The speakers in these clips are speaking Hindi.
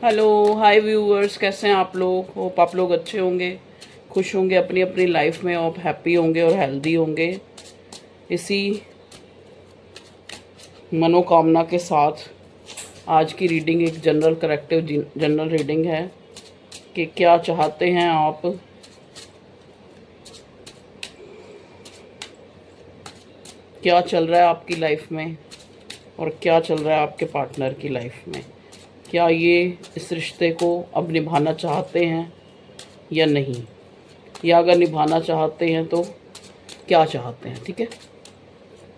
हेलो, हाय व्यूअर्स, कैसे हैं आप लोग? होप आप लोग अच्छे होंगे, खुश होंगे अपनी अपनी लाइफ में, और हैप्पी होंगे और हेल्दी होंगे। इसी मनोकामना के साथ आज की रीडिंग एक जनरल करेक्टिव जनरल रीडिंग है कि क्या चाहते हैं आप, क्या चल रहा है आपकी लाइफ में, और क्या चल रहा है आपके पार्टनर की लाइफ में। क्या ये इस रिश्ते को अब निभाना चाहते हैं या नहीं, या अगर निभाना चाहते हैं तो क्या चाहते हैं। ठीक है,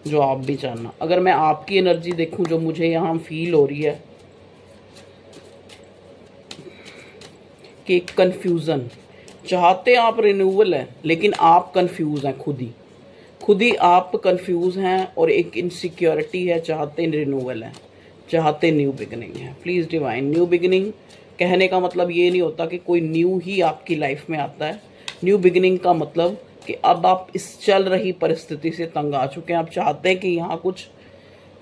जो आप भी जानना। अगर मैं आपकी एनर्जी देखूं जो मुझे यहाँ फील हो रही है कि कन्फ्यूज़न चाहते हैं आप, रिन्यूअल है, लेकिन आप कंफ्यूज हैं, खुद ही आप कंफ्यूज हैं, और एक इनसिक्योरिटी है। चाहते रिन्यूअल है, चाहते न्यू बिगिनिंग है। प्लीज़ डिवाइन, न्यू बिगिनिंग कहने का मतलब ये नहीं होता कि कोई न्यू ही आपकी लाइफ में आता है। न्यू बिगिनिंग का मतलब कि अब आप इस चल रही परिस्थिति से तंग आ चुके हैं। आप चाहते हैं कि यहाँ कुछ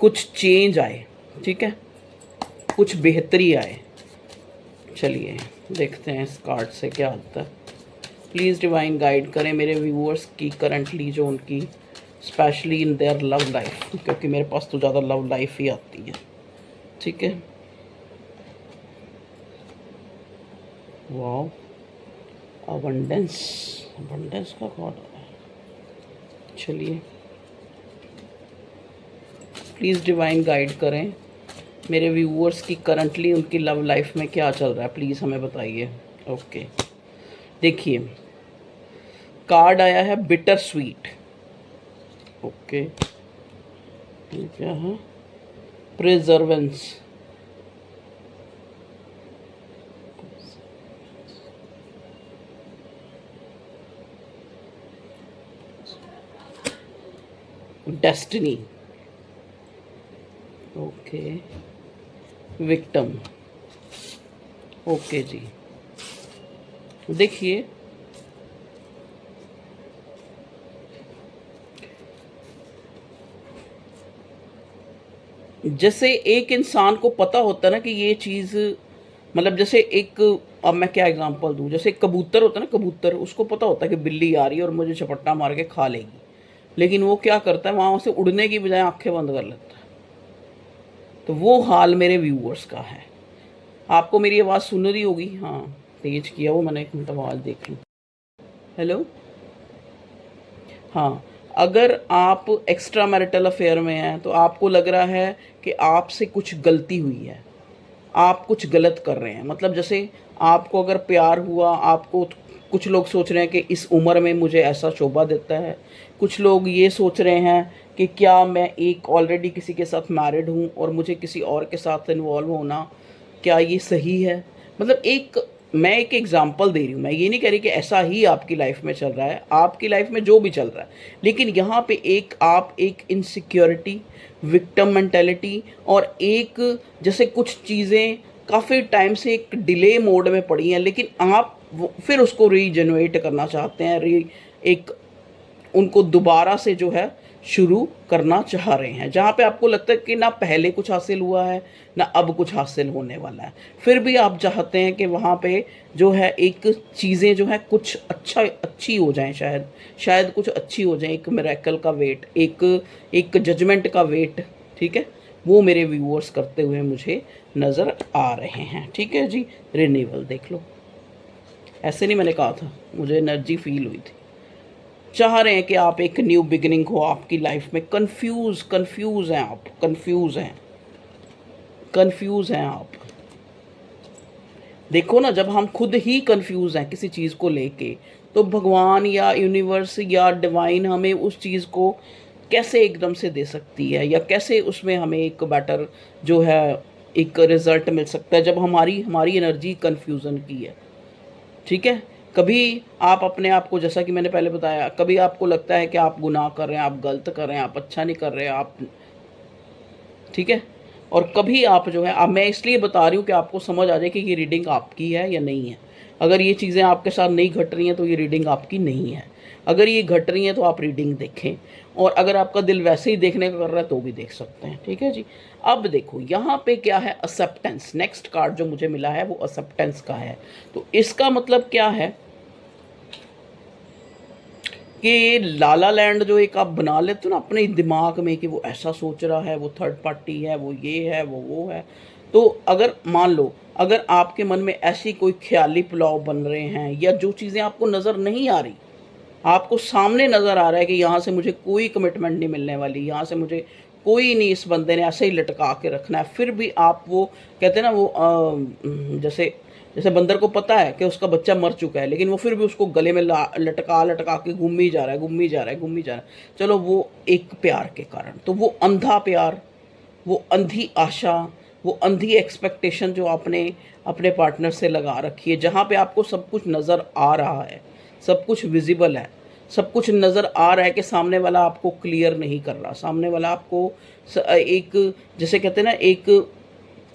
कुछ चेंज आए, ठीक है, कुछ बेहतरी आए। चलिए देखते हैं इस कार्ड से क्या आता है। प्लीज़ डिवाइन गाइड करें मेरे व्यूअर्स की करंटली जो उनकी specially in their love life, क्योंकि मेरे पास तो ज़्यादा लव लाइफ ही आती है। ठीक है, वाओ, अबंडेंस, अबंडेंस का कार्ड है। चलिए प्लीज़ डिवाइन गाइड करें मेरे व्यूअर्स की करंटली उनकी लव लाइफ में क्या चल रहा है, प्लीज़ हमें बताइए। ओके, देखिए कार्ड आया है बिटर स्वीट। ओके, ये क्या है? Perseverance, destiny, okay, victim. Okay जी, देखिए जैसे एक इंसान को पता होता है ना कि ये चीज़, मतलब जैसे एक, अब मैं क्या एग्जांपल दूं, जैसे एक कबूतर होता है ना, कबूतर, उसको पता होता है कि बिल्ली आ रही है और मुझे झपट्टा मार के खा लेगी, लेकिन वो क्या करता है, वहाँ से उड़ने की बजाय आंखें बंद कर लेता है। तो वो हाल मेरे व्यूअर्स का है। आपको मेरी आवाज़ सुन रही होगी? हाँ, तेज किया वो मैंने, एक मिनट आवाज़ देख लूँ। हेलो, हाँ, अगर आप एक्स्ट्रा मैरिटल अफेयर में हैं तो आपको लग रहा है कि आपसे कुछ गलती हुई है, आप कुछ गलत कर रहे हैं। मतलब जैसे आपको अगर प्यार हुआ, आपको कुछ लोग सोच रहे हैं कि इस उम्र में मुझे ऐसा शोभा देता है, कुछ लोग ये सोच रहे हैं कि क्या मैं एक ऑलरेडी किसी के साथ मैरिड हूँ और मुझे किसी और के साथ इन्वॉल्व होना, क्या ये सही है। मतलब एक, मैं एक एग्जांपल दे रही हूँ, मैं ये नहीं कह रही कि ऐसा ही आपकी लाइफ में चल रहा है, आपकी लाइफ में जो भी चल रहा है, लेकिन यहाँ पे एक आप एक इनसिक्योरिटी, विक्टिम मेंटेलिटी, और एक जैसे कुछ चीज़ें काफ़ी टाइम से एक डिले मोड में पड़ी हैं, लेकिन आप फिर उसको रीजनरेट करना चाहते हैं, एक उनको दोबारा से जो है शुरू करना चाह रहे हैं। जहाँ पे आपको लगता है कि ना पहले कुछ हासिल हुआ है, ना अब कुछ हासिल होने वाला है, फिर भी आप चाहते हैं कि वहाँ पे जो है एक चीज़ें जो है कुछ अच्छी हो जाएं, शायद कुछ अच्छी हो जाए, एक मिरेकल का वेट, एक जजमेंट का वेट। ठीक है, वो मेरे व्यूअर्स करते हुए मुझे नज़र आ रहे हैं। ठीक है जी, रिन्यूअल देख लो, ऐसे नहीं मैंने कहा था, मुझे एनर्जी फील हुई थी। चाह रहे हैं कि आप एक न्यू बिगिनिंग हो आपकी लाइफ में। कंफ्यूज हैं आप, कंफ्यूज हैं आप। देखो ना, जब हम खुद ही कंफ्यूज हैं किसी चीज़ को लेके, तो भगवान या यूनिवर्स या डिवाइन हमें उस चीज़ को कैसे एकदम से दे सकती है, या कैसे उसमें हमें एक बेटर जो है एक रिजल्ट मिल सकता है जब हमारी हमारी एनर्जी कन्फ्यूज़न की है। ठीक है, कभी आप अपने आप को, जैसा कि मैंने पहले बताया, कभी आपको लगता है कि आप गुनाह कर रहे हैं, आप गलत कर रहे हैं, आप अच्छा नहीं कर रहे हैं आप, ठीक है, और कभी आप जो है, अब मैं इसलिए बता रही हूँ कि आपको समझ आ जाए कि ये रीडिंग आपकी है या नहीं है। अगर ये चीज़ें आपके साथ नहीं घट रही हैं तो ये रीडिंग आपकी नहीं है। अगर ये घट रही है तो आप रीडिंग देखें, और अगर आपका दिल वैसे ही देखने का कर रहा है तो भी देख सकते हैं। ठीक है जी। अब देखो यहाँ पे क्या है, एक्सेप्टेंस। नेक्स्ट कार्ड जो मुझे मिला है वो एक्सेप्टेंस का है। तो इसका मतलब क्या है कि लाला लैंड जो एक आप बना लेते हो ना अपने दिमाग में कि वो ऐसा सोच रहा है, वो थर्ड पार्टी है, वो ये है, वो है। तो अगर मान लो अगर आपके मन में ऐसी कोई ख्याली पुलाव बन रहे हैं, या जो चीज़ें आपको नज़र नहीं आ रही, आपको सामने नज़र आ रहा है कि यहाँ से मुझे कोई कमिटमेंट नहीं मिलने वाली, यहाँ से मुझे कोई नहीं, इस बंदे ने ऐसे ही लटका के रखना है, फिर भी आप वो कहते हैं ना वो जैसे जैसे बंदर को पता है कि उसका बच्चा मर चुका है, लेकिन वो फिर भी उसको गले में लटका लटका के घूम ही जा रहा है, घूम ही जा रहा है, घूम ही जा रहा है। चलो वो एक प्यार के कारण, तो वो अंधा प्यार, वो अंधी आशा, वो अंधी एक्सपेक्टेशन जो आपने अपने पार्टनर से लगा रखी है, जहाँ पे आपको सब कुछ नज़र आ रहा है, सब कुछ विजिबल है, सब कुछ नज़र आ रहा है कि सामने वाला आपको क्लियर नहीं कर रहा, सामने वाला आपको एक जैसे कहते हैं ना एक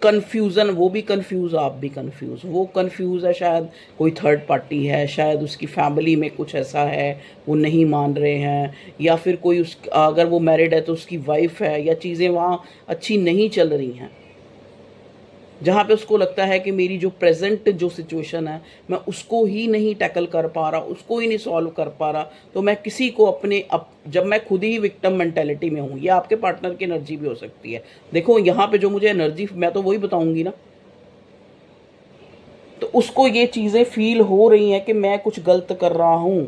कन्फ्यूज़न, वो भी कन्फ्यूज़, आप भी कन्फ्यूज़, वो कन्फ्यूज़ है, शायद कोई थर्ड पार्टी है, शायद उसकी फैमिली में कुछ ऐसा है, वो नहीं मान रहे हैं, या फिर कोई उस अगर वो मैरिड है तो उसकी वाइफ है, या चीज़ें वहाँ अच्छी नहीं चल रही हैं, जहाँ पे उसको लगता है कि मेरी जो प्रेजेंट जो सिचुएशन है मैं उसको ही नहीं टैकल कर पा रहा, उसको ही नहीं सॉल्व कर पा रहा, तो मैं किसी को जब मैं खुद ही विक्टिम मेंटेलिटी में हूँ, या आपके पार्टनर की एनर्जी भी हो सकती है। देखो यहाँ पे जो मुझे एनर्जी, मैं तो वही बताऊंगी ना, तो उसको ये चीज़ें फील हो रही हैं कि मैं कुछ गलत कर रहा हूँ।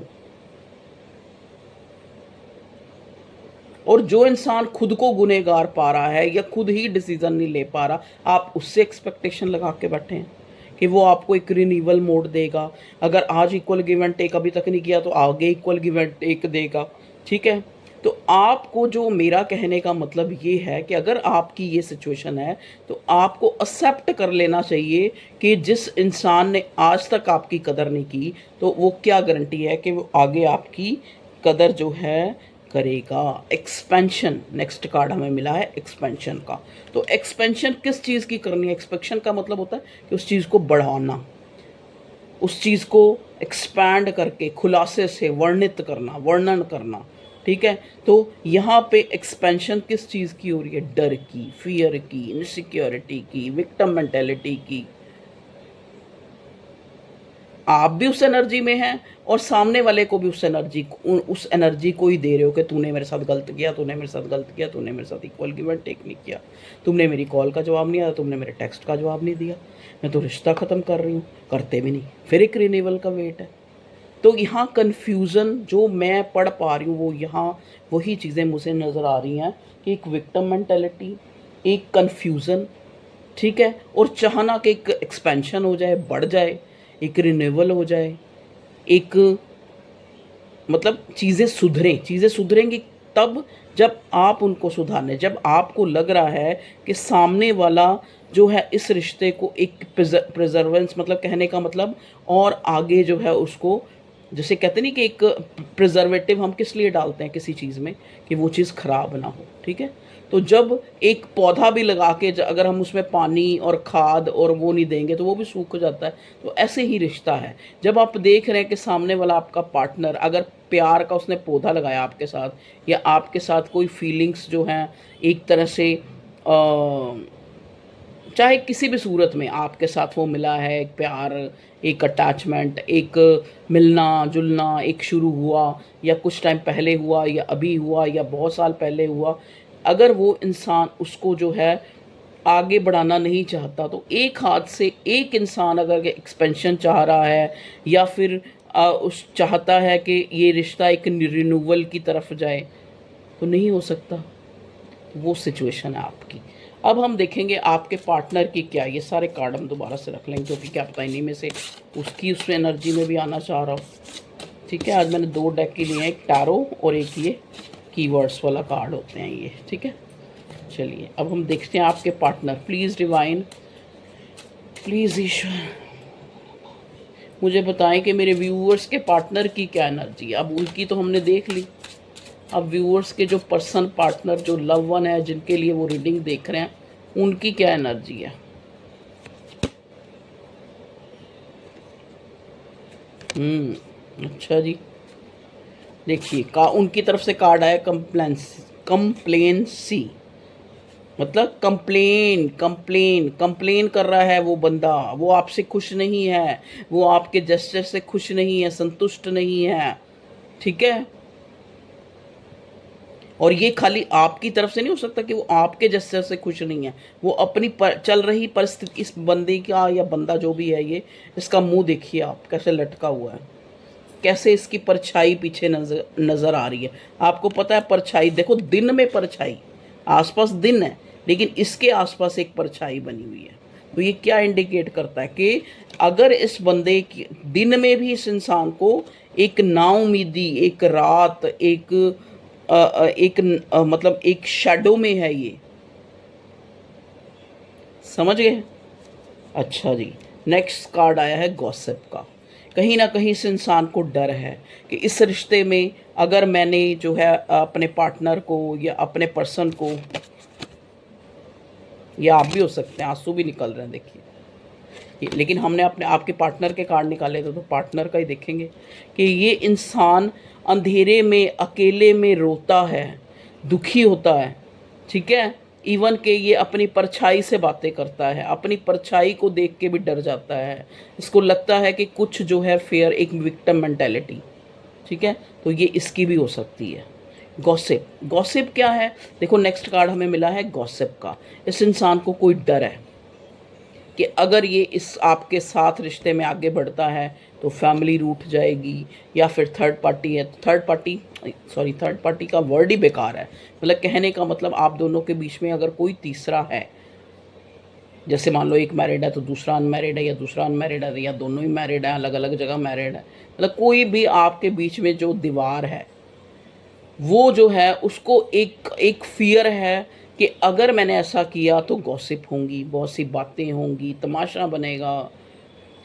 और जो इंसान खुद को गुनहगार पा रहा है या खुद ही डिसीजन नहीं ले पा रहा, आप उससे एक्सपेक्टेशन लगा के बैठे हैं कि वो आपको एक रिन्यूअल मोड देगा। अगर आज इक्वल गिव एंड टेक अभी तक नहीं किया तो आगे इक्वल गिव एंड टेक देगा। ठीक है। तो आपको जो मेरा कहने का मतलब ये है कि अगर आपकी ये सिचुएशन है तो आपको एक्सेप्ट कर लेना चाहिए कि जिस इंसान ने आज तक आपकी कदर नहीं की, तो वो क्या गारंटी है कि वो आगे आपकी कदर जो है करेगा। एक्सपेंशन नेक्स्ट कार्ड हमें मिला है, एक्सपेंशन का। तो एक्सपेंशन किस चीज़ की करनी है? एक्सपेक्शन का मतलब होता है कि उस चीज़ को बढ़ाना, उस चीज़ को एक्सपैंड करके खुलासे से वर्णित करना, वर्णन करना। ठीक है। तो यहाँ पे एक्सपेंशन किस चीज़ की हो रही है? डर की, फियर की, इनसिक्योरिटी की, विक्टिम मेंटेलिटी की। आप भी उस एनर्जी में हैं और सामने वाले को भी उस एनर्जी को ही दे रहे हो कि तूने मेरे साथ गलत किया, तूने मेरे साथ गलत किया, तूने मेरे साथ इक्वल गिव एंड टेक नहीं किया, तुमने मेरी कॉल का जवाब नहीं दिया, तुमने मेरे टेक्स्ट का जवाब नहीं दिया, मैं तो रिश्ता ख़त्म कर रही हूँ, करते भी नहीं, फिर एक रिन्यूअल का वेट है। तो यहाँ कन्फ्यूज़न जो मैं पढ़ पा रही हूँ वो यहाँ वही चीज़ें मुझे नज़र आ रही हैं कि एक विक्टिम मेंटेलिटी, एक कन्फ्यूज़न, ठीक है, और चाहना कि एक एक्सपेंशन हो जाए, बढ़ जाए, एक रिन्यूअल हो जाए, एक मतलब चीज़ें सुधरेंगी तब जब आप उनको सुधारने, जब आपको लग रहा है कि सामने वाला जो है इस रिश्ते को एक प्रिजर्वेंस, मतलब कहने का मतलब और आगे जो है उसको, जैसे कहते नहीं कि एक प्रिजर्वेटिव हम किस लिए डालते हैं किसी चीज़ में कि वो चीज़ ख़राब ना हो। ठीक है। तो जब एक पौधा भी लगा के अगर हम उसमें पानी और खाद और वो नहीं देंगे तो वो भी सूख जाता है। तो ऐसे ही रिश्ता है, जब आप देख रहे हैं कि सामने वाला आपका पार्टनर अगर प्यार का उसने पौधा लगाया आपके साथ, या आपके साथ कोई फीलिंग्स जो हैं एक तरह से चाहे किसी भी सूरत में आपके साथ वो मिला है, एक प्यार, एक अटैचमेंट, एक मिलना जुलना एक शुरू हुआ, या कुछ टाइम पहले हुआ, या अभी हुआ, या बहुत साल पहले हुआ, अगर वो इंसान उसको जो है आगे बढ़ाना नहीं चाहता, तो एक हाथ से एक इंसान अगर एक्सपेंशन चाह रहा है, या फिर उस चाहता है कि ये रिश्ता एक रिन्यूअल की तरफ जाए, तो नहीं हो सकता। वो सिचुएशन है आपकी। अब हम देखेंगे आपके पार्टनर की क्या, ये सारे कार्ड हम दोबारा से रख लेंगे क्योंकि क्या पता इन्हीं में से उसकी उस एनर्जी में भी आना चाह रहा हूँ। ठीक है। आज मैंने 2 डेक की लिए हैं, एक टैरो और एक ये कीवर्ड्स वाला कार्ड होते हैं ये। ठीक है। चलिए अब हम देखते हैं आपके पार्टनर। प्लीज़ डिवाइन, प्लीज़ ईश्वर, मुझे बताएं कि मेरे व्यूअर्स के पार्टनर की क्या एनर्जी है। अब उनकी तो हमने देख ली, अब व्यूअर्स के जो पर्सन, पार्टनर, जो लव वन है, जिनके लिए वो रीडिंग देख रहे हैं, उनकी क्या एनर्जी है। अच्छा जी, देखिए का उनकी तरफ से कार्ड आया कंप्लेंसी, मतलब कंप्लेन कर रहा है वो बंदा, वो आपसे खुश नहीं है, वो आपके जेस्चर से खुश नहीं है, संतुष्ट नहीं है, ठीक है। और ये खाली आपकी तरफ से नहीं हो सकता कि वो आपके जेस्चर से खुश नहीं है, वो अपनी चल रही परिस्थिति, इस बंदे का या बंदा जो भी है ये, इसका मुंह देखिए आप कैसे लटका हुआ है, कैसे इसकी परछाई पीछे नजर नजर आ रही है। आपको पता है परछाई, देखो दिन में परछाई, आसपास दिन है लेकिन इसके आसपास एक परछाई बनी हुई है। तो ये क्या इंडिकेट करता है कि अगर इस बंदे की दिन में भी इस इंसान को एक नाउमीदी, एक रात, मतलब एक शैडो में है ये, समझ गए। अच्छा जी, नेक्स्ट कार्ड आया है गॉसिप का। कहीं ना कहीं इस इंसान को डर है कि इस रिश्ते में अगर मैंने जो है अपने पार्टनर को या अपने पर्सन को, या आप भी हो सकते हैं, आंसू भी निकल रहे हैं देखिए, लेकिन हमने अपने आपके पार्टनर के कार्ड निकाले थे तो पार्टनर का ही देखेंगे कि ये इंसान अंधेरे में अकेले में रोता है, दुखी होता है, ठीक है। इवन के ये अपनी परछाई से बातें करता है, अपनी परछाई को देख के भी डर जाता है, इसको लगता है कि कुछ जो है फेयर, एक विक्टिम मेंटेलिटी, ठीक है। तो ये इसकी भी हो सकती है। गॉसिप, गॉसिप क्या है, देखो नेक्स्ट कार्ड हमें मिला है गॉसिप का। इस इंसान को कोई डर है कि अगर ये इस आपके साथ रिश्ते में आगे बढ़ता है तो फैमिली रूठ जाएगी, या फिर थर्ड पार्टी है, थर्ड पार्टी का वर्ड ही बेकार है, मतलब कहने का मतलब आप दोनों के बीच में अगर कोई तीसरा है, जैसे मान लो एक मैरिड है तो दूसरा अनमैरिड है, या दूसरा अनमैरिड है या दोनों ही मैरिड है, अलग अलग जगह मैरिड है, मतलब कोई भी आपके बीच में जो दीवार है वो जो है उसको एक एक फियर है कि अगर मैंने ऐसा किया तो गॉसिप होंगी, बहुत सी बातें होंगी, तमाशा बनेगा,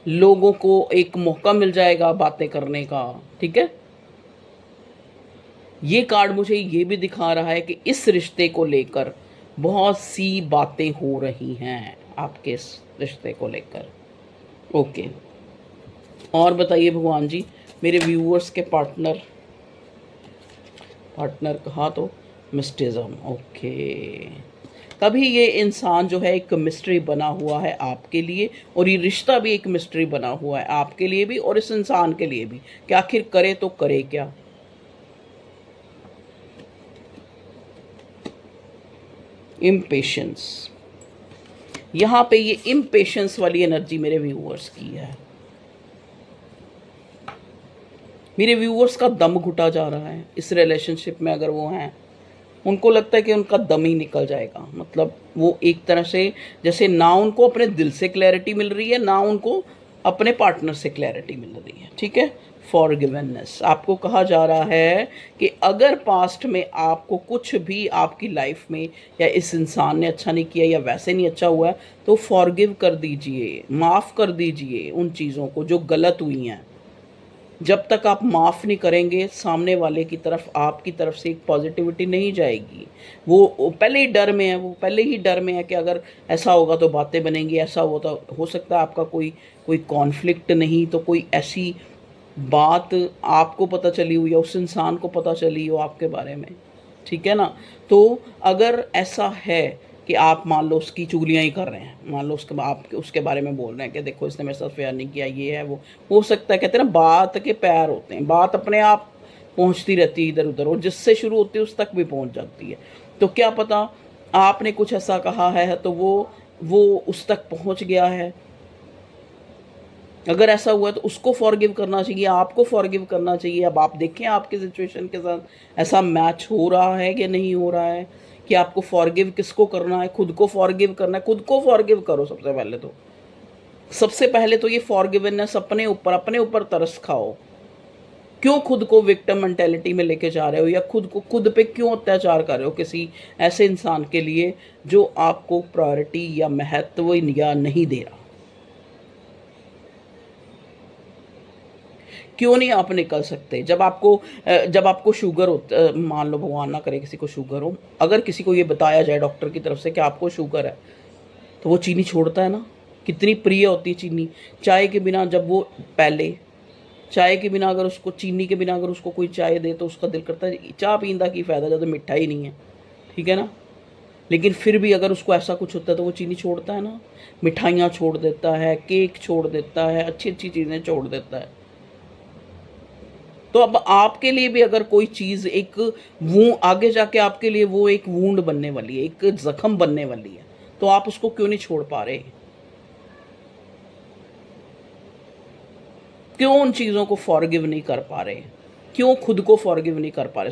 लोगों को एक मौका मिल जाएगा बातें करने का, ठीक है। ये कार्ड मुझे ये भी दिखा रहा है कि इस रिश्ते को लेकर बहुत सी बातें हो रही हैं आपके इस रिश्ते को लेकर। ओके, और बताइए भगवान जी, मेरे व्यूअर्स के पार्टनर कहा तो मिस्टिज्म, ओके। तभी ये इंसान जो है एक मिस्ट्री बना हुआ है आपके लिए, और ये रिश्ता भी एक मिस्ट्री बना हुआ है आपके लिए भी और इस इंसान के लिए भी कि आखिर करे तो करे क्या। इम्पेशंस, यहाँ पे ये इम्पेशंस वाली एनर्जी मेरे व्यूअर्स की है। मेरे व्यूअर्स का दम घुटा जा रहा है इस रिलेशनशिप में, अगर वो हैं उनको लगता है कि उनका दम ही निकल जाएगा, मतलब वो एक तरह से जैसे ना उनको अपने दिल से क्लैरिटी मिल रही है, ना उनको अपने पार्टनर से क्लैरिटी मिल रही है, ठीक है। फॉरगिवनेस, आपको कहा जा रहा है कि अगर पास्ट में आपको कुछ भी आपकी लाइफ में या इस इंसान ने अच्छा नहीं किया या वैसे नहीं अच्छा हुआ है तो फॉरगिव कर दीजिए, माफ़ कर दीजिए उन चीज़ों को जो गलत हुई हैं। जब तक आप माफ़ नहीं करेंगे सामने वाले की तरफ आपकी तरफ से एक पॉजिटिविटी नहीं जाएगी। वो पहले ही डर में है, वो पहले ही डर में है कि अगर ऐसा होगा तो बातें बनेंगी, ऐसा होता हो सकता है आपका कोई कॉन्फ्लिक्ट नहीं तो कोई ऐसी बात आपको पता चली हुई है, उस इंसान को पता चली हो आपके बारे में, ठीक है ना। तो अगर ऐसा है कि आप मान लो उसकी चुगलियाँ ही कर रहे हैं, मान लो आप उसके बारे में बोल रहे हैं कि देखो इसने मेरे साथ फेयर नहीं किया, ये है वो, हो सकता है, कहते हैं ना बात के पैर होते हैं, बात अपने आप पहुंचती रहती है इधर उधर, और जिससे शुरू होती है उस तक भी पहुंच जाती है। तो क्या पता आपने कुछ ऐसा कहा है तो वो उस तक पहुंच गया है। अगर ऐसा हुआ तो उसको फॉरगिव करना चाहिए, आपको फॉरगिव करना चाहिए। अब आप देखें आपके सिचुएशन के साथ ऐसा मैच हो रहा है कि नहीं हो रहा है, कि आपको फॉरगिव किसको करना है, खुद को फॉरगिव करना है। खुद को फॉरगिव करो सबसे पहले तो ये फॉरगिवनेस अपने ऊपर तरस खाओ। क्यों खुद को विक्टिम मेंटेलिटी में लेके जा रहे हो, या खुद पे क्यों अत्याचार कर रहे हो किसी ऐसे इंसान के लिए जो आपको प्रायोरिटी या महत्व या नहीं दे रहा। क्यों नहीं आप निकल सकते? जब आपको शुगर हो, मान लो भगवान ना करे किसी को शुगर हो, अगर किसी को ये बताया जाए डॉक्टर की तरफ से कि आपको शुगर है तो वो चीनी छोड़ता है ना। कितनी प्रिय होती है चीनी, चाय के बिना जब वो पहले चाय के बिना अगर उसको, चीनी के बिना अगर उसको कोई चाय दे तो उसका दिल करता है चाह पींदा की फ़ायदा जब तो मिठा ही नहीं है, ठीक है ना। लेकिन फिर भी अगर उसको ऐसा कुछ होता है तो वो चीनी छोड़ता है ना, मिठाइयाँ छोड़ देता है, केक छोड़ देता है, अच्छी अच्छी चीज़ें छोड़ देता है। तो अब आपके लिए भी अगर कोई चीज़ एक वो आगे जाके आपके लिए वो एक वूंड बनने वाली है, एक जख्म बनने वाली है, तो आप उसको क्यों नहीं छोड़ पा रहे? क्यों उन चीज़ों को फॉरगिव नहीं कर पा रहे? क्यों खुद को फॉरगिव नहीं कर पा रहे?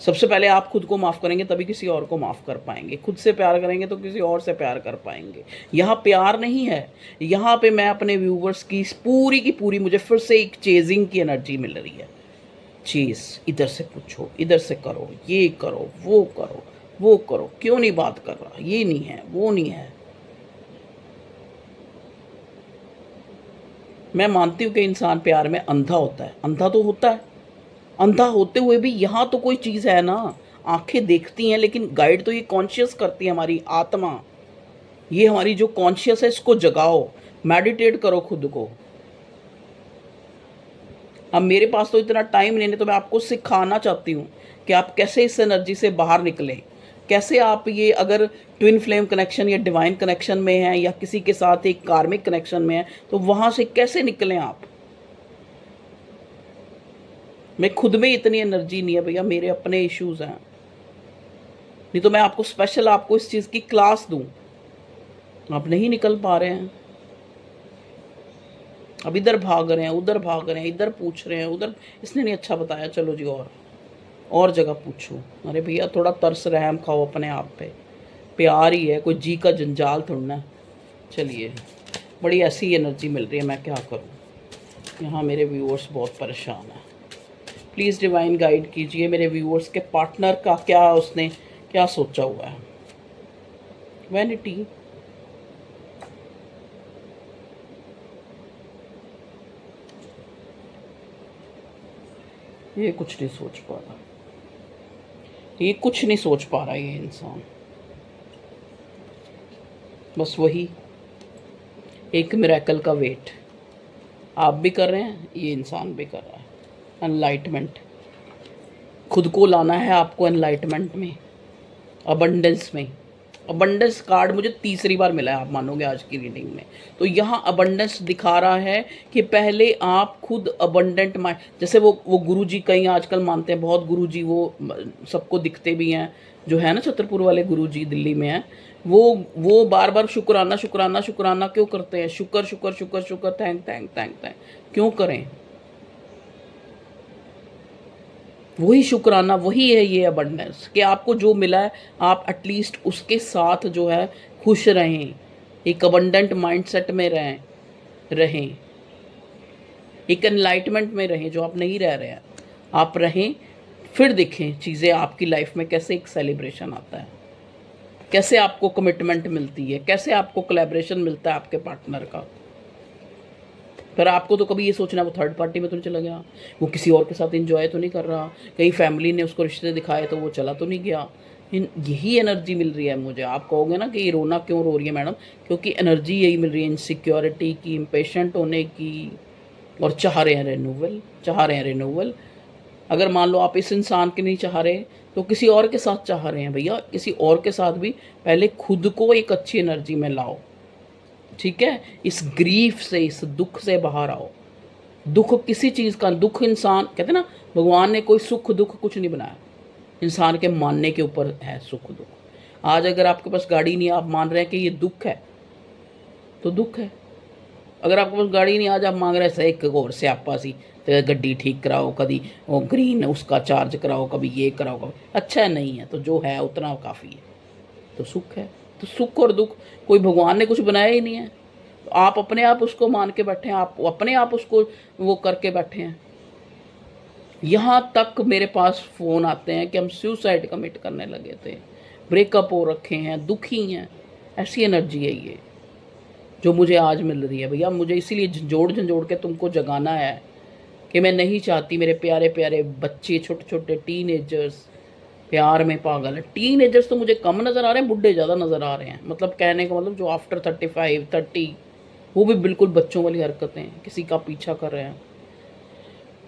सबसे पहले आप खुद को माफ़ करेंगे तभी किसी और को माफ़ कर पाएंगे। खुद से प्यार करेंगे तो किसी और से प्यार कर पाएंगे। यहाँ प्यार नहीं है, यहाँ पे मैं अपने व्यूवर्स की पूरी मुझे फिर से एक चेजिंग की एनर्जी मिल रही है। चीज़ इधर से पूछो, इधर से करो, ये करो, वो करो, क्यों नहीं बात कर रहा, ये नहीं है, वो नहीं है। मैं मानती हूँ कि इंसान प्यार में अंधा होता है, अंधा तो होता है, अंधा होते हुए भी यहाँ तो कोई चीज़ है ना। आंखें देखती हैं लेकिन गाइड तो ये कॉन्शियस करती है हमारी आत्मा। ये हमारी जो कॉन्शियस है इसको जगाओ, मेडिटेट करो खुद को। अब मेरे पास तो इतना टाइम नहीं है, तो मैं आपको सिखाना चाहती हूँ कि आप कैसे इस एनर्जी से बाहर निकलें, कैसे आप ये अगर ट्विन फ्लेम कनेक्शन या डिवाइन कनेक्शन में हैं या किसी के साथ एक कार्मिक कनेक्शन में है तो वहाँ से कैसे निकलें आप। मैं खुद में इतनी एनर्जी नहीं है भैया, मेरे अपने इश्यूज हैं, नहीं तो मैं आपको स्पेशल आपको इस चीज़ की क्लास दूं। आप नहीं निकल पा रहे हैं, अब इधर भाग रहे हैं, उधर भाग रहे हैं, इधर पूछ रहे हैं, उधर इसने नहीं अच्छा बताया, चलो जी और जगह पूछो। अरे भैया थोड़ा तरस रहम खाओ अपने आप पे, प्यार ही है, कोई जी का जंजाल थोड़ा। चलिए, बड़ी ऐसी एनर्जी मिल रही है, मैं क्या करूं। यहाँ मेरे व्यूअर्स बहुत परेशान हैं, प्लीज़ डिवाइन गाइड कीजिए मेरे व्यूअर्स के पार्टनर का क्या उसने क्या सोचा हुआ है। वैनिटी, ये कुछ नहीं सोच पा रहा, ये कुछ नहीं सोच पा रहा ये इंसान, बस वही एक मिरेकल का वेट आप भी कर रहे हैं, ये इंसान भी कर रहा है। एनलाइटमेंट, खुद को लाना है आपको एनलाइटमेंट में, अबंडेंस में। अबंडेंस कार्ड मुझे तीसरी बार मिला है, आप मानोगे, आज की रीडिंग में। तो यहाँ अबंडेंस दिखा रहा है कि पहले आप खुद अबंडेंट माइंड, जैसे वो गुरुजी कई आजकल मानते हैं, बहुत गुरुजी वो सबको दिखते भी हैं, जो है ना छतरपुर वाले गुरुजी दिल्ली में हैं, वो बार बार शुक्राना शुक्राना शुक्राना क्यों करते हैं? शुक्र शुक्र शुक्र शुक्र, थैंक थैंक थैंक थैंक क्यों करें? वही शुक्राना, वही है ये अबंडेंस, कि आपको जो मिला है आप एटलीस्ट उसके साथ जो है खुश रहें, एक अबंडेंट माइंडसेट में रहें, एक एनलाइटमेंट में रहें, जो आप नहीं रह रहे हैं आप रहें। फिर देखें चीज़ें आपकी लाइफ में कैसे एक सेलिब्रेशन आता है, कैसे आपको कमिटमेंट मिलती है, कैसे आपको कोलैबोरेशन मिलता है आपके पार्टनर का। पर आपको तो कभी ये सोचना वो थर्ड पार्टी में तो नहीं चला गया, वो किसी और के साथ एंजॉय तो नहीं कर रहा, कहीं फैमिली ने उसको रिश्ते दिखाए तो वो चला तो नहीं गया। यही एनर्जी मिल रही है मुझे। आप कहोगे ना कि ये रोना क्यों रो रही है मैडम, क्योंकि एनर्जी यही मिल रही है, इनसिक्योरिटी की, इम्पेशेंट होने की, और चाह रहे हैं रिन्यूअल। अगर मान लो आप इस इंसान के नहीं चाह रहे तो किसी और के साथ चाह रहे हैं भैया, किसी और के साथ भी पहले खुद को एक अच्छी एनर्जी में लाओ, ठीक है। इस ग्रीफ से, इस दुख से बाहर आओ। दुख किसी चीज़ का, दुख इंसान कहते हैं ना, भगवान ने कोई सुख दुख कुछ नहीं बनाया, इंसान के मानने के ऊपर है सुख दुख। आज अगर आपके पास गाड़ी नहीं, आप मान रहे हैं कि ये दुख है तो दुख है। अगर आपके पास गाड़ी नहीं, आज आप मांग रहे हैं एक और स्यापा सी, तो गड्डी ठीक कराओ, कभी वो ग्रीन उसका चार्ज कराओ, कभी ये कराओ, कभी अच्छा नहीं है, तो जो है उतना काफ़ी है, तो सुख है। तो सुख और दुख कोई भगवान ने कुछ बनाया ही नहीं है, तो आप अपने आप उसको मान के बैठे हैं, आप अपने आप उसको वो करके बैठे हैं। यहाँ तक मेरे पास फ़ोन आते हैं कि हम सुसाइड कमिट करने लगे थे, ब्रेकअप हो रखे हैं, दुखी हैं। ऐसी एनर्जी है ये जो मुझे आज मिल रही है भैया। मुझे इसीलिए झंझोड़ के तुमको जगाना है कि मैं नहीं चाहती मेरे प्यारे प्यारे बच्चे, छोटे छोटे टीनेजर्स प्यार में पागल है। टीनेजर्स तो मुझे कम नज़र आ रहे हैं, बुढ़े ज़्यादा नज़र आ रहे हैं। मतलब कहने का मतलब जो आफ्टर 35 30, वो भी बिल्कुल बच्चों वाली हरकतें, किसी का पीछा कर रहे हैं।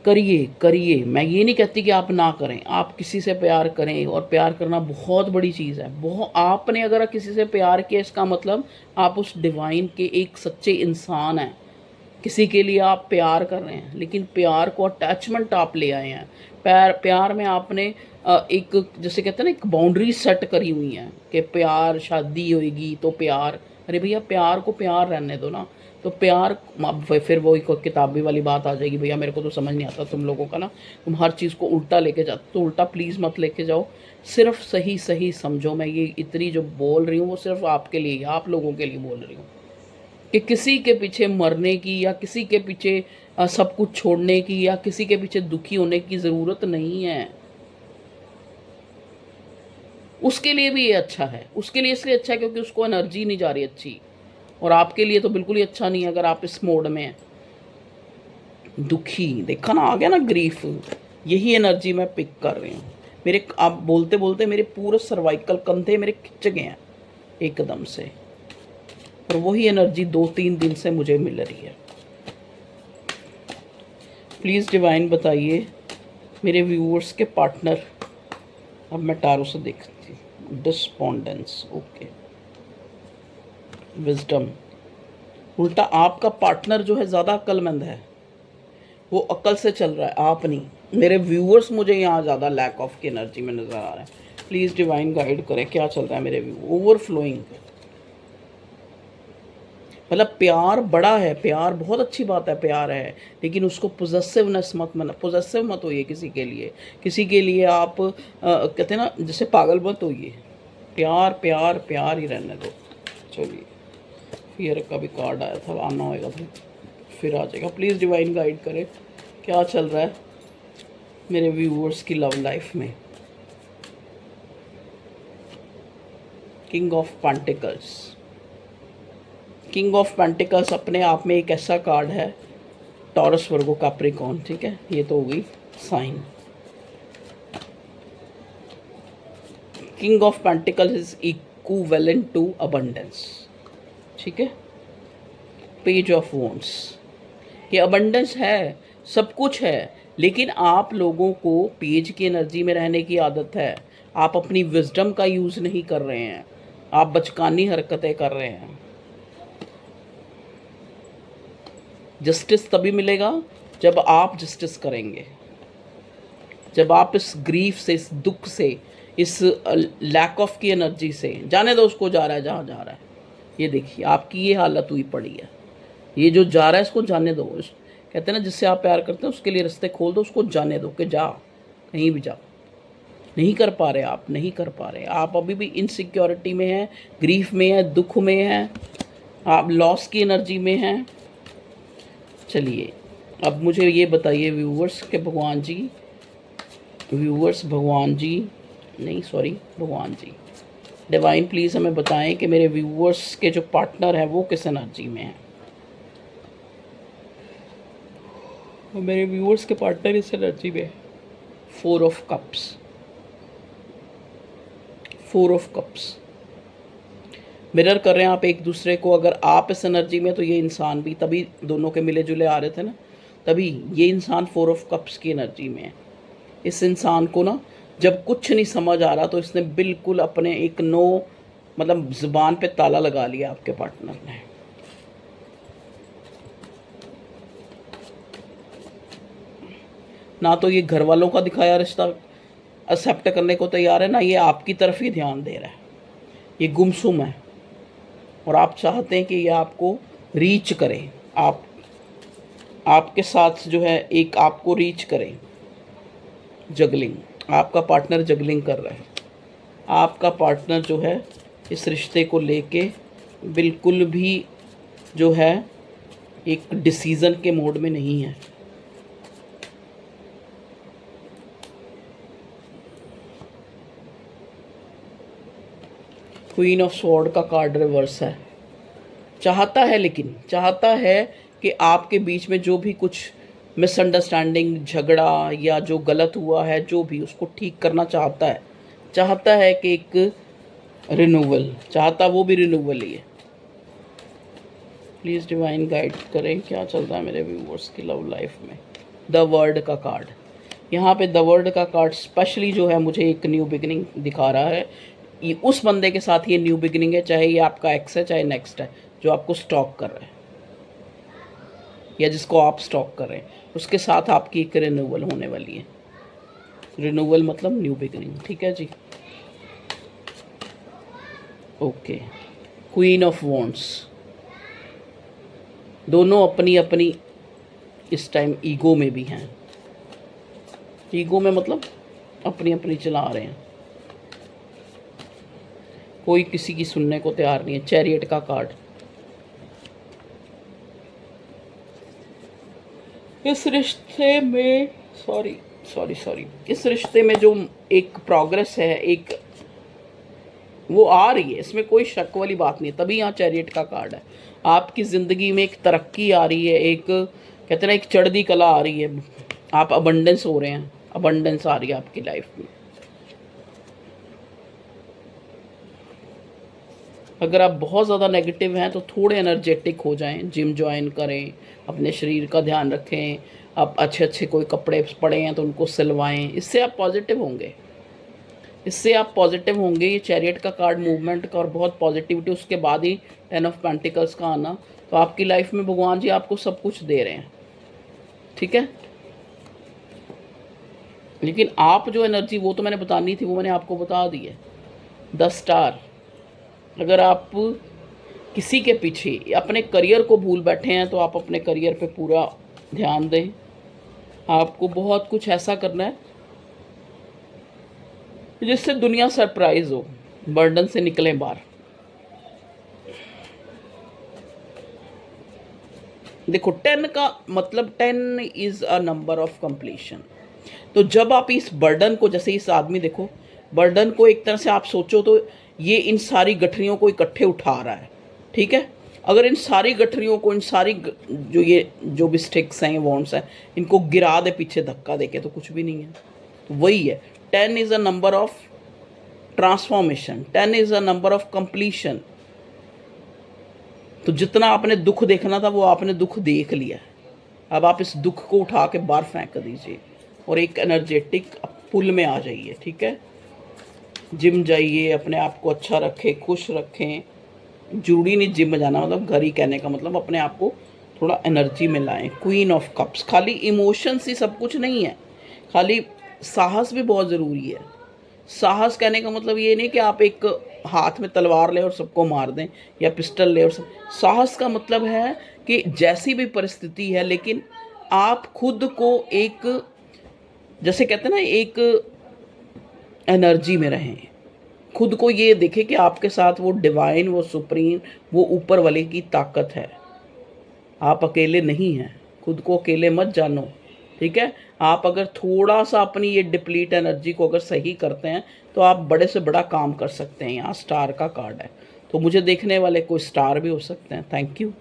करिए करिए, मैं ये नहीं कहती कि आप ना करें, आप किसी से प्यार करें, और प्यार करना बहुत बड़ी चीज़ है। बहुत, आपने अगर किसी से प्यार किया इसका मतलब आप उस डिवाइन के एक सच्चे इंसान हैं। किसी के लिए आप प्यार कर रहे हैं, लेकिन प्यार को अटैचमेंट आप ले आए हैं। प्यार में आपने एक, जैसे कहते हैं ना, एक बाउंड्री सेट करी हुई है कि प्यार शादी होएगी तो प्यार। अरे भैया, प्यार को प्यार रहने दो ना। तो प्यार, अब फिर वो एक किताबी वाली बात आ जाएगी, भैया मेरे को तो समझ नहीं आता तुम लोगों का ना, तुम हर चीज़ को उल्टा लेके जाते, तो उल्टा प्लीज़ मत लेके जाओ, सिर्फ सही सही समझो। मैं ये इतनी जो बोल रही हूँ वो सिर्फ आपके लिए, आप लोगों के लिए बोल रही हूँ, कि किसी के पीछे मरने की, या किसी के पीछे सब कुछ छोड़ने की, या किसी के पीछे दुखी होने की ज़रूरत नहीं है। उसके लिए भी ये अच्छा है, उसके लिए इसलिए अच्छा है क्योंकि उसको एनर्जी नहीं जा रही अच्छी, और आपके लिए तो बिल्कुल ही अच्छा नहीं है अगर आप इस मोड में हैं। दुखी, देखा ना, आ गया ना ग्रीफ, यही एनर्जी मैं पिक कर रही हूँ। मेरे, आप बोलते बोलते मेरे पूरे सर्वाइकल कंधे मेरे खिंच गए हैं एकदम से, और वही एनर्जी 2-3 दिन से मुझे मिल रही है। प्लीज़ डिवाइन बताइए मेरे व्यूअर्स के पार्टनर, अब मैं टारो से देखती हूँ। डिस्पोंडेंस, ओके, विजडम, उल्टा आपका पार्टनर जो है ज़्यादा अक्लमंद है, वो अक्ल से चल रहा है, आप नहीं। मेरे व्यूअर्स मुझे यहाँ ज़्यादा लैक ऑफ की एनर्जी में नज़र आ रहा है। प्लीज़ डिवाइन गाइड करें, क्या चल रहा है मेरे व्यू। ओवरफ्लोइंग, मतलब प्यार बड़ा है, प्यार बहुत अच्छी बात है, प्यार है, लेकिन उसको पोजेसिवनेस मत मना, पोजेसिव मत होइए किसी के लिए। किसी के लिए आप कहते हैं ना, जैसे पागल मत होइए। प्यार प्यार प्यार ही रहने दो। चलिए, फियर का भी कार्ड आया था, आना होएगा तो फिर आ जाएगा। प्लीज़ डिवाइन गाइड करें, क्या चल रहा है मेरे व्यूअर्स की लव लाइफ में। King of pentacles, king of pentacles अपने आप में एक ऐसा कार्ड है, टॉरस, वर्गो, कैप्रिकॉर्न, ठीक है, ये तो हो गई sign. King of pentacles is equivalent to abundance, ठीक है। पेज ऑफ वॉन्ड्स, ये अबंडेंस है, सब कुछ है, लेकिन आप लोगों को पेज की एनर्जी में रहने की आदत है। आप अपनी विजडम का यूज़ नहीं कर रहे हैं, आप बचकानी हरकतें कर रहे हैं। जस्टिस तभी मिलेगा जब आप जस्टिस करेंगे, जब आप इस ग्रीफ से, इस दुख से, इस लैक ऑफ की एनर्जी से, जाने दो उसको, जा रहा है जहाँ जा रहा है। ये देखिए आपकी ये हालत हुई पड़ी है, ये जो जा रहा है इसको जाने दो। कहते हैं ना, जिससे आप प्यार करते हैं उसके लिए रास्ते खोल दो, उसको जाने दो कि जा, कहीं भी जा। नहीं कर पा रहे आप, नहीं कर पा रहे आप, अभी भी इनसिक्योरिटी में हैं, ग्रीफ में हैं, दुख में हैं, आप लॉस की एनर्जी में हैं। चलिए, अब मुझे ये बताइए व्यूअर्स के भगवान जी, व्यूअर्स भगवान जी, नहीं सॉरी, भगवान जी, डिवाइन प्लीज़ हमें बताएं कि मेरे व्यूअर्स के जो पार्टनर हैं वो किस एनर्जी में हैं। मेरे व्यूअर्स के पार्टनर इस एनर्जी में, 4 of cups, 4 of cups mirror कर रहे हैं आप एक दूसरे को। अगर आप इस एनर्जी में, तो ये इंसान भी, तभी दोनों के मिले जुले आ रहे थे ना, तभी ये इंसान 4 ऑफ कप्स की एनर्जी में है। इस इंसान को ना, जब कुछ नहीं समझ आ रहा तो इसने बिल्कुल अपने एक नो, मतलब ज़ुबान पे ताला लगा लिया आपके पार्टनर ने। ना तो ये घर वालों का दिखाया रिश्ता एक्सेप्ट करने को तैयार है, ना ये आपकी तरफ ही ध्यान दे रहा है। ये गुमसुम है, और आप चाहते हैं कि ये आपको रीच करे, आपके साथ जो है एक आपको रीच करे। जगलिंग, आपका पार्टनर जगलिंग कर रहा है। आपका पार्टनर जो है इस रिश्ते को लेके बिल्कुल भी जो है एक डिसीज़न के मोड में नहीं है। क्वीन ऑफ स्वॉर्ड का कार्ड रिवर्स है। चाहता है, लेकिन चाहता है कि आपके बीच में जो भी कुछ मिसअंडरस्टैंडिंग, झगड़ा या जो गलत हुआ है, जो भी, उसको ठीक करना चाहता है। चाहता है कि एक रिन्यूअल चाहता, वो भी रिन्यूअल ही है। प्लीज़ डिवाइन गाइड करें, क्या चल रहा है मेरे व्यूअर्स की लव लाइफ में। द वर्ल्ड का कार्ड। यहाँ पे द वर्ल्ड का कार्ड स्पेशली जो है मुझे एक न्यू बिगिनिंग दिखा रहा है। ये उस बंदे के साथ ये न्यू बिगिनिंग है, चाहे ये आपका एक्स है चाहे नेक्स्ट है, जो आपको स्टॉक कर रहा है या जिसको आप स्टॉक कर रहे हैं, उसके साथ आपकी एक रिन्यूअल होने वाली है। रिन्यूअल मतलब न्यू बिगिनिंग, ठीक है जी। Okay, queen of wands. दोनों अपनी अपनी इस टाइम ईगो में भी हैं। ईगो में मतलब अपनी अपनी चला रहे हैं, कोई किसी की सुनने को तैयार नहीं है। चैरियट का कार्ड, इस रिश्ते में सॉरी इस रिश्ते में जो एक प्रोग्रेस है, एक वो आ रही है, इसमें कोई शक वाली बात नहीं है। तभी यहाँ चैरियट का कार्ड है। आपकी ज़िंदगी में एक तरक्की आ रही है, एक कहते हैं ना एक चढ़ती कला आ रही है। आप अबंडेंस हो रहे हैं, अबंडेंस आ रही है आपकी लाइफ में। अगर आप बहुत ज़्यादा नेगेटिव हैं तो थोड़े एनर्जेटिक हो जाएं, जिम ज्वाइन करें, अपने शरीर का ध्यान रखें। आप अच्छे अच्छे कोई कपड़े पड़े हैं तो उनको सिलवाएं, इससे आप पॉजिटिव होंगे, इससे आप पॉजिटिव होंगे। ये चैरियट का कार्ड मूवमेंट का और बहुत पॉजिटिविटी, उसके बाद ही 10 ऑफ पेंटिकल्स का आना। तो आपकी लाइफ में भगवान जी आपको सब कुछ दे रहे हैं, ठीक है। लेकिन आप जो एनर्जी, वो तो मैंने बतानी थी, वो मैंने आपको बता दी है। 10 स्टार। अगर आप किसी के पीछे अपने करियर को भूल बैठे हैं तो आप अपने करियर पे पूरा ध्यान दें। आपको बहुत कुछ ऐसा करना है जिससे दुनिया सरप्राइज हो, बर्डन से निकलें बाहर। देखो 10 का मतलब 10 is a number of completion. तो जब आप इस बर्डन को, जैसे इस आदमी, देखो बर्डन को एक तरह से आप सोचो तो ये इन सारी गठरियों को इकट्ठे उठा रहा है, ठीक है। अगर इन सारी गठरियों को, इन सारी जो भी स्टिक्स हैं, वॉन्ड्स हैं, इनको गिरा दे पीछे धक्का देके तो कुछ भी नहीं है। तो वही है, 10 is a number of transformation, 10 is a number of completion. तो जितना आपने दुख देखना था वो आपने दुख देख लिया। अब आप इस दुख को उठा के बाहर फेंक दीजिए और एक एनर्जेटिक पुल में आ जाइए, ठीक है। जिम जाइए, अपने आप को अच्छा रखें, खुश रखें। जरूरी नहीं जिम में जाना, मतलब घर ही, कहने का मतलब अपने आप को थोड़ा एनर्जी में लाएं। क्वीन ऑफ कप्स, खाली इमोशंस ही सब कुछ नहीं है, खाली साहस भी बहुत ज़रूरी है। साहस कहने का मतलब ये नहीं कि आप एक हाथ में तलवार ले और सबको मार दें या पिस्टल ले और सब। साहस का मतलब है कि जैसी भी परिस्थिति है, लेकिन आप खुद को एक, जैसे कहते हैं ना, एक एनर्जी में रहें। खुद को ये देखें कि आपके साथ वो डिवाइन, वो सुप्रीम, वो ऊपर वाले की ताकत है। आप अकेले नहीं हैं, खुद को अकेले मत जानो, ठीक है। आप अगर थोड़ा सा अपनी ये डिप्लीट एनर्जी को अगर सही करते हैं तो आप बड़े से बड़ा काम कर सकते हैं। यहाँ स्टार का कार्ड है, तो मुझे देखने वाले कोई स्टार भी हो सकते हैं। थैंक यू,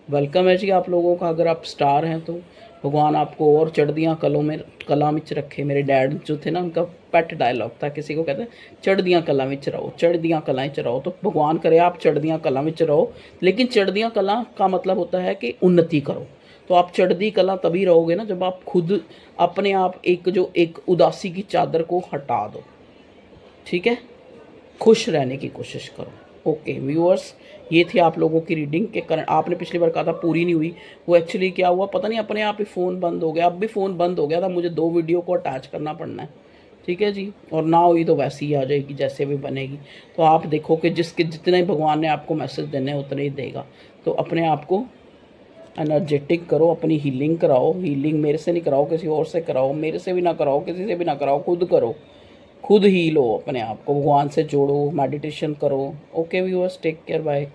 वेलकम है जी आप लोगों का। अगर आप स्टार हैं तो भगवान आपको और चढ़दियाँ कला में रखे। मेरे डैड जो थे ना, उनका पेट डायलॉग था, किसी को कहते हैं चढ़दियाँ कला में रहो, चढ़दियाँ कलाएँ रहो। तो भगवान करे आप चढ़दियाँ कला में रहो, लेकिन चढ़दियाँ कला का मतलब होता है कि उन्नति करो। तो आप चढ़दी कला तभी रहोगे ना जब आप खुद अपने आप एक उदासी की चादर को हटा दो, ठीक है। खुश रहने की कोशिश करो। ओके व्यूअर्स, ये थी आप लोगों की रीडिंग के कारण। आपने पिछली बार कहा था पूरी नहीं हुई, वो एक्चुअली क्या हुआ पता नहीं, अपने आप ही फ़ोन बंद हो गया। अब भी फ़ोन बंद हो गया था, मुझे 2 वीडियो को अटैच करना पड़ना है, ठीक है जी। और ना हुई तो वैसे ही आ जाएगी, जैसे भी बनेगी। तो आप देखो कि जितने भगवान ने आपको मैसेज देने हैं उतने ही देगा। तो अपने आप को एनर्जेटिक करो, अपनी हीलिंग कराओ। हीलिंग मेरे से नहीं कराओ, किसी और से कराओ। मेरे से भी ना कराओ, किसी से भी ना कराओ, खुद करो, खुद हील हो। अपने आप को भगवान से जोड़ो, मेडिटेशन करो। Okay viewers, take care, bye.